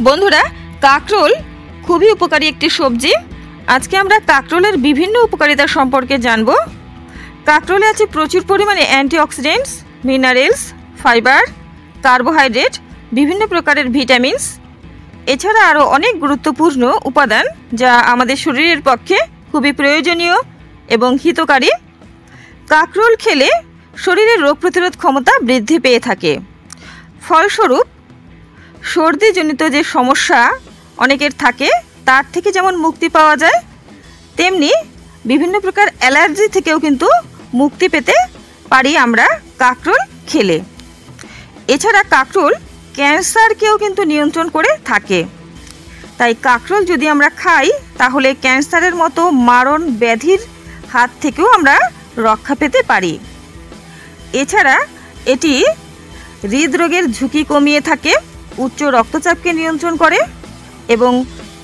বন্ধুরা, কাঁকরোল খুবই উপকারী একটি সবজি। আজকে আমরা কাঁকরোলের বিভিন্ন উপকারিতা সম্পর্কে জানব। কাঁকরোলে আছে প্রচুর পরিমাণে অ্যান্টিঅক্সিডেন্টস, মিনারেলস, ফাইবার, কার্বোহাইড্রেট, বিভিন্ন প্রকারের ভিটামিনস, এছাড়া আরও অনেক গুরুত্বপূর্ণ উপাদান যা আমাদের শরীরের পক্ষে খুবই প্রয়োজনীয় এবং হিতকারী। কাঁকরোল খেলে শরীরের রোগ প্রতিরোধ ক্ষমতা বৃদ্ধি পেয়ে থাকে। ফলস্বরূপ সর্দিজনিত যে সমস্যা অনেকের থাকে তার থেকে যেমন মুক্তি পাওয়া যায়, তেমনি বিভিন্ন প্রকার অ্যালার্জি থেকেও কিন্তু মুক্তি পেতে পারি আমরা কাঁকরোল খেলে। এছাড়া কাঁকরোল ক্যান্সারকেও কিন্তু নিয়ন্ত্রণ করে থাকে। তাই কাঁকরোল যদি আমরা খাই তাহলে ক্যান্সারের মতো মারণ ব্যাধির হাত থেকেও আমরা রক্ষা পেতে পারি। এছাড়া এটি হৃদরোগের ঝুঁকি কমিয়ে থাকে, উচ্চ রক্তচাপকে নিয়ন্ত্রণ করে এবং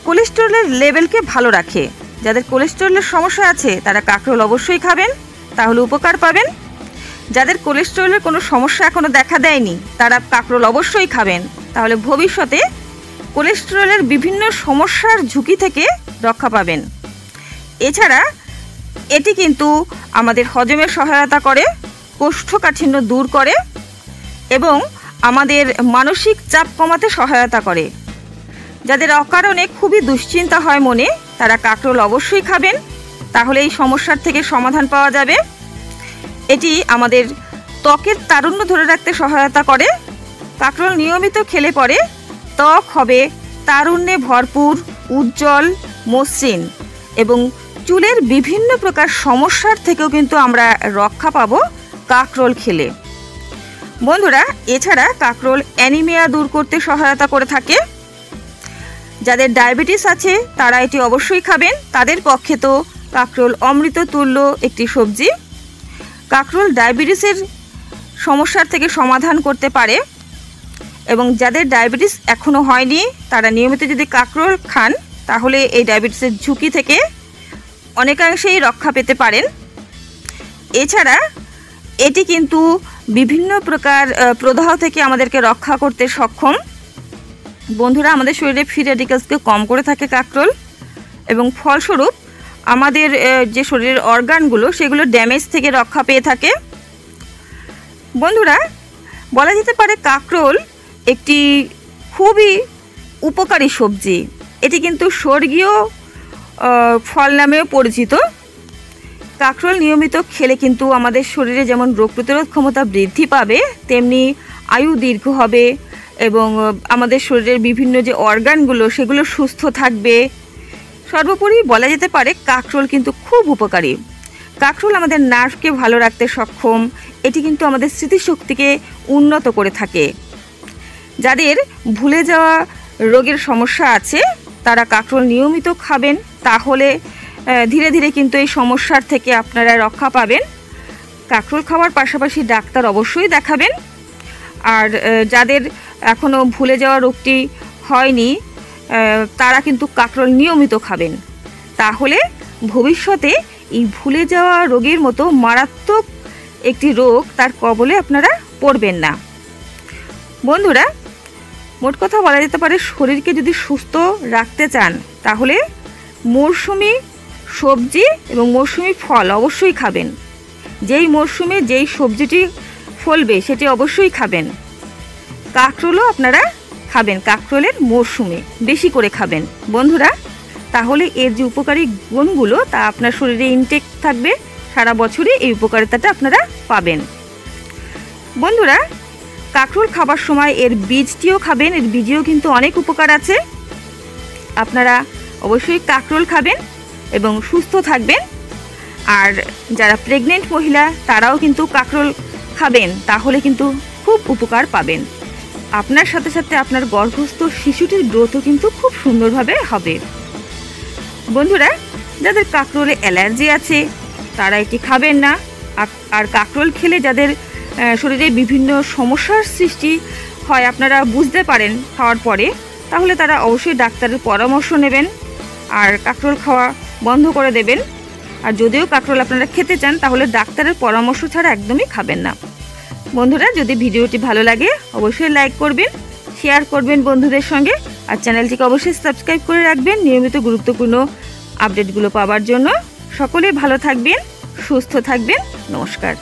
কোলেস্টেরলের লেভেলকে ভালো রাখে। যাদের কোলেস্টেরলের সমস্যা আছে তারা কাঁকরোল অবশ্যই খাবেন, তাহলে উপকার পাবেন। যাদের কোলেস্টেরলের কোনো সমস্যা এখনও দেখা দেয়নি তারা কাঁকরোল অবশ্যই খাবেন, তাহলে ভবিষ্যতে কোলেস্টেরলের বিভিন্ন সমস্যার ঝুঁকি থেকে রক্ষা পাবেন। এছাড়া এটি কিন্তু আমাদের হজমের সহায়তা করে, কোষ্ঠকাঠিন্য দূর করে এবং আমাদের মানসিক চাপ কমাতে সহায়তা করে। যাদের অকারণে খুবই দুশ্চিন্তা হয় মনে, তারা কাঁকরোল অবশ্যই খাবেন, তাহলে এই সমস্যার থেকে সমাধান পাওয়া যাবে। এটি আমাদের ত্বকের তারুণ্য ধরে রাখতে সহায়তা করে। কাঁকরোল নিয়মিত খেলে পরে ত্বক হবে তারুণ্যে ভরপুর, উজ্জ্বল, মসৃণ এবং চুলের বিভিন্ন প্রকার সমস্যার থেকেও কিন্তু আমরা রক্ষা পাবো কাঁকরোল খেলে। বন্ধুরা, এছাড়া কাঁকরোল অ্যানিমিয়া দূর করতে সহায়তা করে থাকে। যাদের ডায়াবেটিস আছে তারা এটি অবশ্যই খাবেন, তাদের পক্ষে তো কাঁকরোল অমৃত তুল্য একটি সবজি। কাঁকরোল ডায়াবেটিসের সমস্যার থেকে সমাধান করতে পারে এবং যাদের ডায়াবেটিস এখনও হয়নি তারা নিয়মিত যদি কাঁকরোল খান তাহলে এই ডায়াবেটিসের ঝুঁকি থেকে অনেকাংশেই রক্ষা পেতে পারেন। এছাড়া এটি কিন্তু বিভিন্ন প্রকার প্রদাহ থেকে আমাদেরকে রক্ষা করতে সক্ষম। বন্ধুরা, আমাদের শরীরে ফ্রি র্যাডিক্যালসকে কম করে থাকে কাঁকরোল এবং ফলস্বরূপ আমাদের যে শরীরের অর্গানগুলো সেগুলো ড্যামেজ থেকে রক্ষা পেয়ে থাকে। বন্ধুরা, বলা যেতে পারে কাঁকরোল একটি খুবই উপকারী সবজি। এটি কিন্তু স্বর্গীয় ফল নামেও পরিচিত। কাঁকরোল নিয়মিত খেলে কিন্তু আমাদের শরীরে যেমন রোগ প্রতিরোধ ক্ষমতা বৃদ্ধি পাবে, তেমনি আয়ু দীর্ঘ হবে এবং আমাদের শরীরের বিভিন্ন যে অর্গানগুলো সেগুলো সুস্থ থাকবে। সর্বোপরি বলা যেতে পারে কাঁকরোল কিন্তু খুব উপকারী। কাঁকরোল আমাদের নার্ভকে ভালো রাখতে সক্ষম। এটি কিন্তু আমাদের স্মৃতিশক্তিকে উন্নত করে থাকে। যাদের ভুলে যাওয়া রোগের সমস্যা আছে তারা কাঁকরোল নিয়মিত খাবেন, তাহলে ধীরে ধীরে কিন্তু এই সমস্যার থেকে আপনারা রক্ষা পাবেন। কাঁকরোল খাওয়ার পাশাপাশি ডাক্তার অবশ্যই দেখাবেন। আর যাদের এখনও ভুলে যাওয়া রোগটি হয়নি তারা কিন্তু কাঁকরোল নিয়মিত খাবেন, তাহলে ভবিষ্যতে এই ভুলে যাওয়া রোগের মতো মারাত্মক একটি রোগ তার কবলে আপনারা পড়বেন না। বন্ধুরা, মোট কথা বলা যেতে পারে শরীরকে যদি সুস্থ রাখতে চান তাহলে মরশুমি সবজি এবং মরশুমি ফল অবশ্যই খাবেন। যেই মরশুমে যেই সবজিটি ফলবে সেটি অবশ্যই খাবেন। কাঁকরোলও আপনারা খাবেন, কাঁকরোলের মরশুমে বেশি করে খাবেন বন্ধুরা, তাহলে এর যে উপকারী গুণগুলো তা আপনার শরীরে ইনটেক থাকবে, সারা বছরই এই উপকারিতাটা আপনারা পাবেন। বন্ধুরা, কাঁকরোল খাবার সময় এর বীজটিও খাবেন, এর বীজেও কিন্তু অনেক উপকার আছে। আপনারা অবশ্যই কাঁকরোল খাবেন এবং সুস্থ থাকবেন। আর যারা প্রেগনেন্ট মহিলা তারাও কিন্তু কাঁকরোল খাবেন, তাহলে কিন্তু খুব উপকার পাবেন। আপনার সাথে সাথে আপনার গর্ভস্থ শিশুটির গ্রোথও কিন্তু খুব সুন্দরভাবে হবে। বন্ধুরা, যাদের কাঁকরোলে অ্যালার্জি আছে তারা এটি খাবেন না। আর কাঁকরোল খেলে যাদের শরীরে বিভিন্ন সমস্যার সৃষ্টি হয় আপনারা বুঝতে পারেন খাওয়ার পরে, তাহলে তারা অবশ্যই ডাক্তারের পরামর্শ নেবেন আর কাঁকরোল খাওয়া বন্ধ করে দেবেন। আর যদিও কাঁকরোল আপনারা খেতে চান তাহলে ডাক্তারের পরামর্শ ছাড়া একদমই খাবেন না। বন্ধুরা, যদি ভিডিওটি ভালো লাগে অবশ্যই লাইক করবেন, শেয়ার করবেন বন্ধুদের সঙ্গে। আর চ্যানেলটিকে অবশ্যই সাবস্ক্রাইব করে রাখবেন নিয়মিত গুরুত্বপূর্ণ আপডেটগুলো পাওয়ার জন্য। সকলে ভালো থাকবেন, সুস্থ থাকবেন। নমস্কার।